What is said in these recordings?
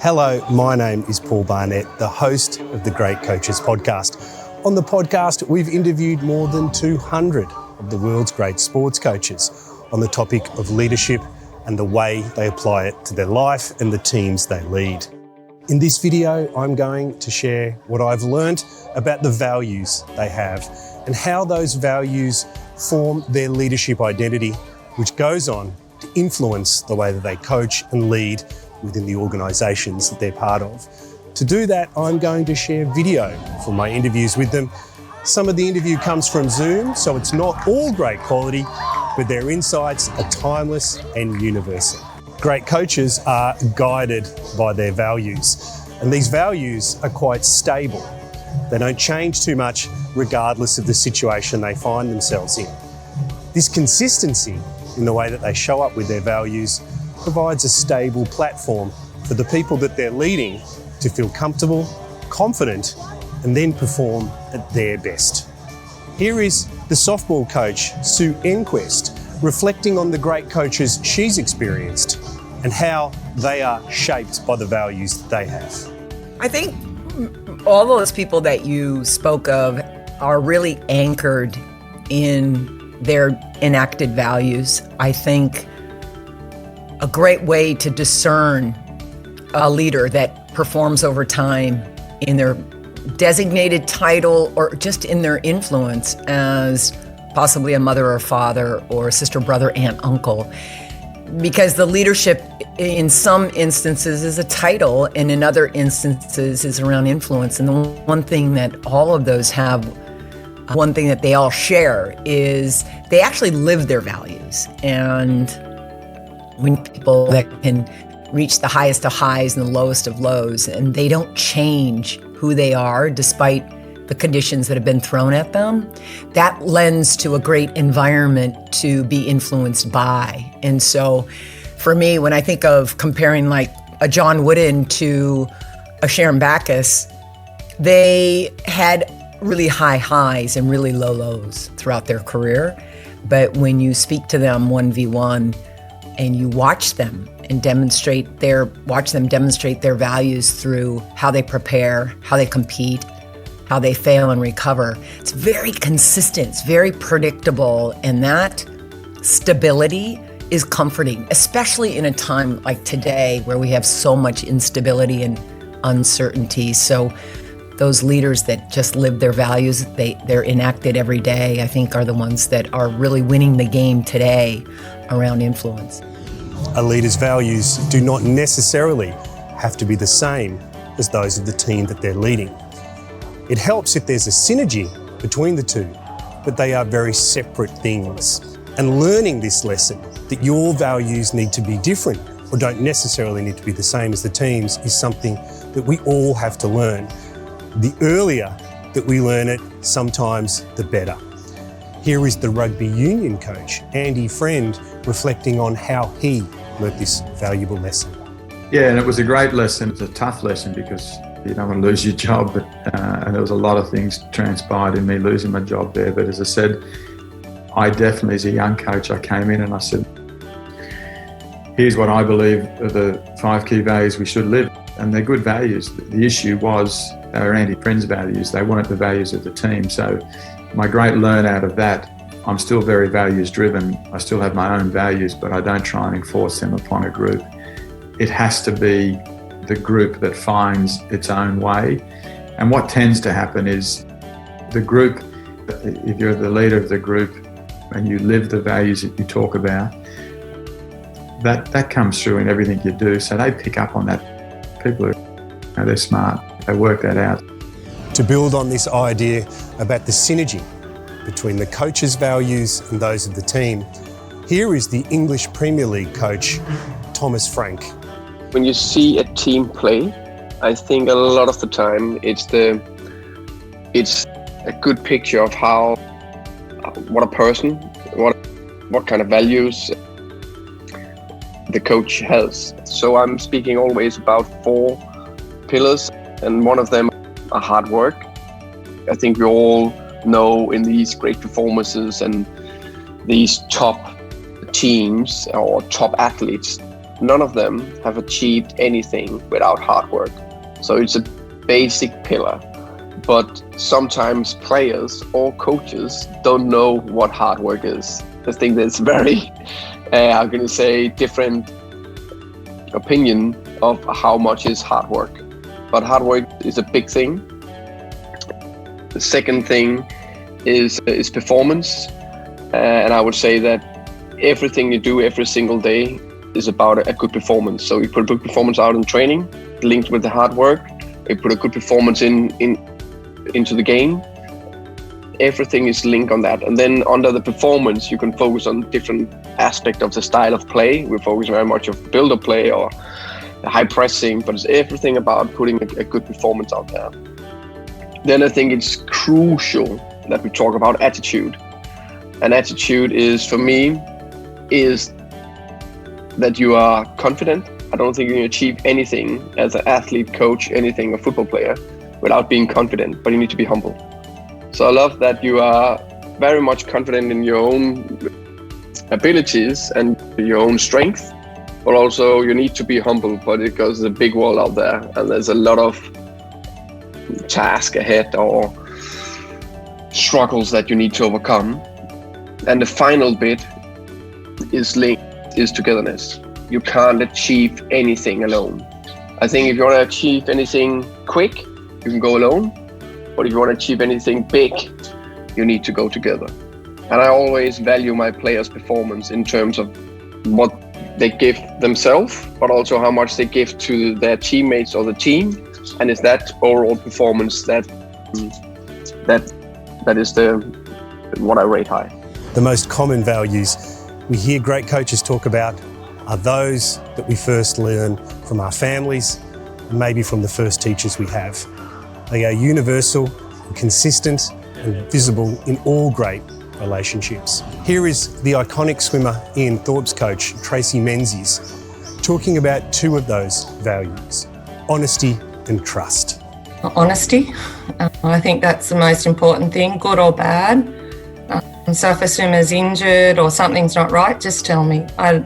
Hello, my name is Paul Barnett, the host of the Great Coaches podcast. On the podcast, we've interviewed more than 200 of the world's great sports coaches on the topic of leadership and the way they apply it to their life and the teams they lead. In this video, I'm going to share what I've learned about the values they have and how those values form their leadership identity, which goes on to influence the way that they coach and lead within the organisations that they're part of. To do that, I'm going to share video from my interviews with them. Some of the interview comes from Zoom, so it's not all great quality, but their insights are timeless and universal. Great coaches are guided by their values, and these values are quite stable. They don't change too much regardless of the situation they find themselves in. This consistency in the way that they show up with their values provides a stable platform for the people that they're leading to feel comfortable, confident, and then perform at their best. Here is the softball coach, Sue Enquist, reflecting on the great coaches she's experienced and how they are shaped by the values that they have. I think all those people that you spoke of are really anchored in their enacted values. I think a great way to discern a leader that performs over time in their designated title or just in their influence as possibly a mother or father or sister, brother, aunt, uncle. Because the leadership in some instances is a title and in other instances is around influence. And the one thing that all of those have, one thing that they all share is they actually live their values. And when people that can reach the highest of highs and the lowest of lows, and they don't change who they are despite the conditions that have been thrown at them, that lends to a great environment to be influenced by. And so for me, when I think of comparing like a John Wooden to a Sharon Backus, they had really high highs and really low lows throughout their career. But when you speak to them 1v1 and you watch them demonstrate their values through how they prepare, how they compete, how they fail and recover, it's very consistent, it's very predictable, and that stability is comforting, especially in a time like today where we have so much instability and uncertainty. So those leaders that just live their values, they're enacted every day, I think are the ones that are really winning the game today around influence. A leader's values do not necessarily have to be the same as those of the team that they're leading. It helps if there's a synergy between the two, but they are very separate things. And learning this lesson, that your values need to be different or don't necessarily need to be the same as the team's, is something that we all have to learn. The earlier that we learn it, sometimes the better. Here is the rugby union coach, Andy Friend, reflecting on how he learnt this valuable lesson. Yeah, and it was a great lesson. It's a tough lesson because you don't want to lose your job, but and there was a lot of things transpired in me losing my job there. But as I said, I definitely, as a young coach, I came in and I said, here's what I believe are the 5 key values we should live. And they're good values. The issue was they were Andy Friend's values. They weren't the values of the team. So my great learn out of that, I'm still very values driven. I still have my own values, but I don't try and enforce them upon a group. It has to be the group that finds its own way. And what tends to happen is the group, if you're the leader of the group and you live the values that you talk about, that comes through in everything you do. So they pick up on that. People are, they're smart. They work that out. To build on this idea about the synergy between the coach's values and those of the team, here is the English Premier League coach, Thomas Frank. When you see a team play, I think a lot of the time it's a good picture of what a person, what kind of values the coach has. So I'm speaking always about 4 pillars, and one of them are hard work. I think we all know in these great performances and these top teams or top athletes, none of them have achieved anything without hard work. So it's a basic pillar. But sometimes players or coaches don't know what hard work is. I think that's very, I'm going to say, different opinion of how much is hard work. But hard work is a big thing. The second thing is performance. And I would say that everything you do every single day is about a good performance. So you put a good performance out in training, linked with the hard work. You put a good performance into the game. Everything is linked on that. And then under the performance, you can focus on different aspects of the style of play. We focus very much on build-up play or high pressing, but it's everything about putting a good performance out there. Then I think it's crucial that we talk about attitude. And attitude is, for me, is that you are confident. I don't think you can achieve anything as an athlete, coach, anything, a football player, without being confident, but you need to be humble. So I love that you are very much confident in your own abilities and your own strength, but also you need to be humble, because there's a big world out there and there's a lot of tasks ahead or struggles that you need to overcome. And the final bit is togetherness. You can't achieve anything alone. I think if you want to achieve anything quick, you can go alone. But if you want to achieve anything big, you need to go together. And I always value my players' performance in terms of what they give themselves, but also how much they give to their teammates or the team. And it's that overall performance that is what I rate high. The most common values we hear great coaches talk about are those that we first learn from our families and maybe from the first teachers we have. They are universal, consistent and visible in all great relationships. Here is the iconic swimmer Ian Thorpe's coach, Tracy Menzies, talking about two of those values, honesty and trust. Honesty, I think that's the most important thing, good or bad. So if a swimmer's injured or something's not right, just tell me. I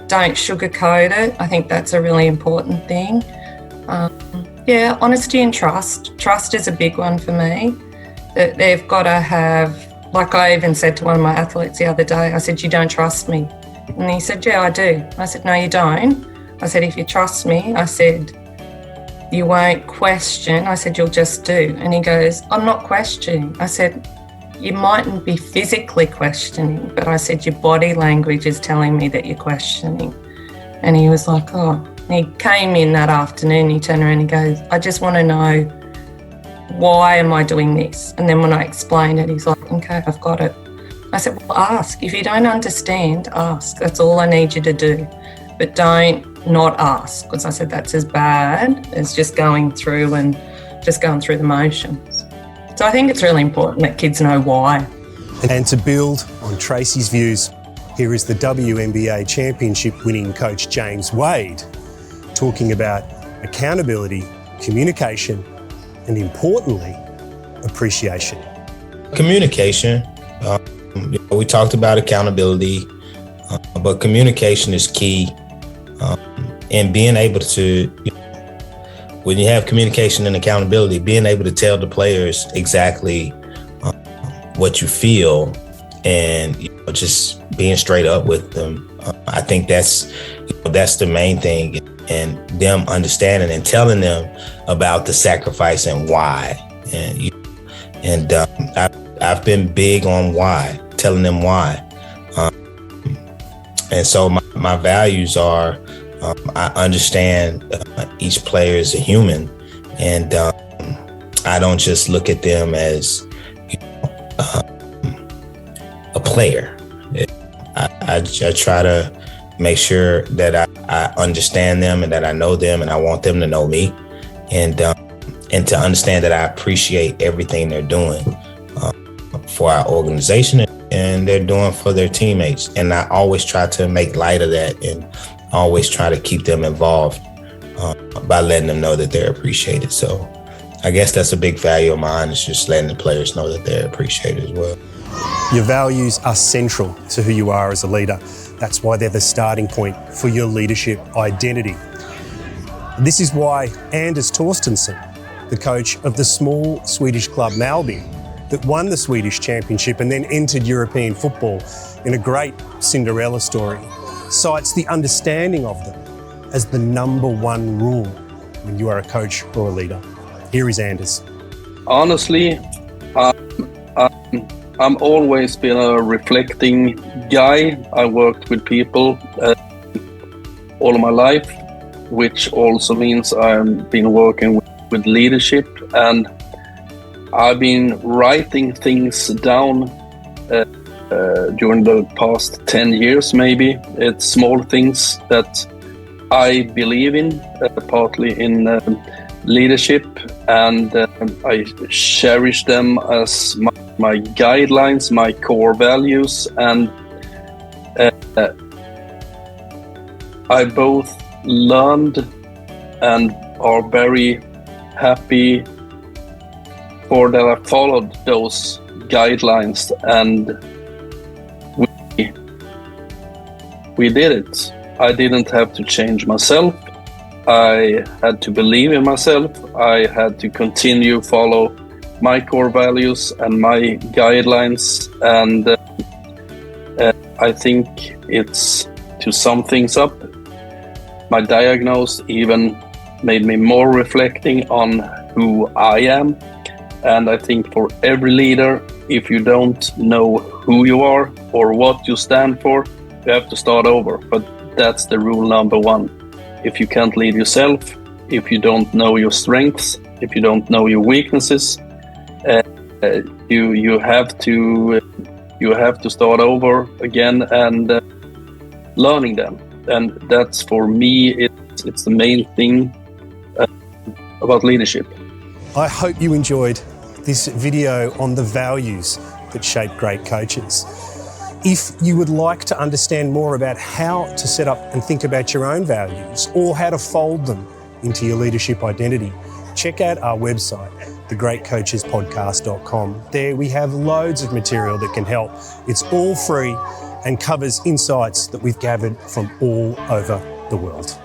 don't sugarcoat it. I think that's a really important thing. Honesty and trust. Trust is a big one for me. That they've got to have, like I even said to one of my athletes the other day, I said, "You don't trust me." And he said, "Yeah, I do." I said, "No, you don't." I said, "If you trust me," I said, "you won't question." I said, "You'll just do." And he goes, "I'm not questioning." I said, "You mightn't be physically questioning," but I said, "Your body language is telling me that you're questioning." And he was like, "Oh." And he came in that afternoon, he turned around and he goes, "I just want to know, why am I doing this?" And then when I explained it, he's like, "Okay, I've got it." I said, "Well, ask. If you don't understand, ask. That's all I need you to do. But don't not ask," because I said that's as bad as just going through the motions. So I think it's really important that kids know why. And to build on Tracy's views, here is the WNBA championship winning coach James Wade talking about accountability, communication, and importantly, appreciation. Communication. We talked about accountability, but communication is key. And being able to, when you have communication and accountability, being able to tell the players exactly what you feel and just being straight up with them. I think that's the main thing, and them understanding and telling them about the sacrifice and why. And I've been big on why, telling them why. And so my values are, I understand each player is a human, and I don't just look at them as a player. I try to make sure that I understand them and that I know them, and I want them to know me, and to understand that I appreciate everything they're doing for our organization and they're doing for their teammates. And I always try to make light of that and always try to keep them involved by letting them know that they're appreciated. So I guess that's a big value of mine, is just letting the players know that they're appreciated as well. Your values are central to who you are as a leader. That's why they're the starting point for your leadership identity. This is why Anders Torstensson, the coach of the small Swedish club Malby, that won the Swedish Championship and then entered European football in a great Cinderella story, cites the understanding of them as the number one rule when you are a coach or a leader. Here is Anders. Honestly, I'm always been a reflecting guy. I worked with people all of my life, which also means I've been working with leadership, and I've been writing things down during the past 10 years maybe. It's small things that I believe in, partly in leadership, and I cherish them as my guidelines, my core values, and I both learned and are very happy for that I followed those guidelines, and we did it. I didn't have to change myself. I had to believe in myself. I had to continue follow my core values and my guidelines, and I think it's, to sum things up, my diagnosis even made me more reflecting on who I am. And I think for every leader, if you don't know who you are or what you stand for, you have to start over. But that's the rule number one. If you can't lead yourself, if you don't know your strengths, if you don't know your weaknesses, you have to start over again and learning them. And that's, for me, it's the main thing about leadership. I hope you enjoyed this video on the values that shape great coaches. If you would like to understand more about how to set up and think about your own values or how to fold them into your leadership identity, check out our website, thegreatcoachespodcast.com. There we have loads of material that can help. It's all free and covers insights that we've gathered from all over the world.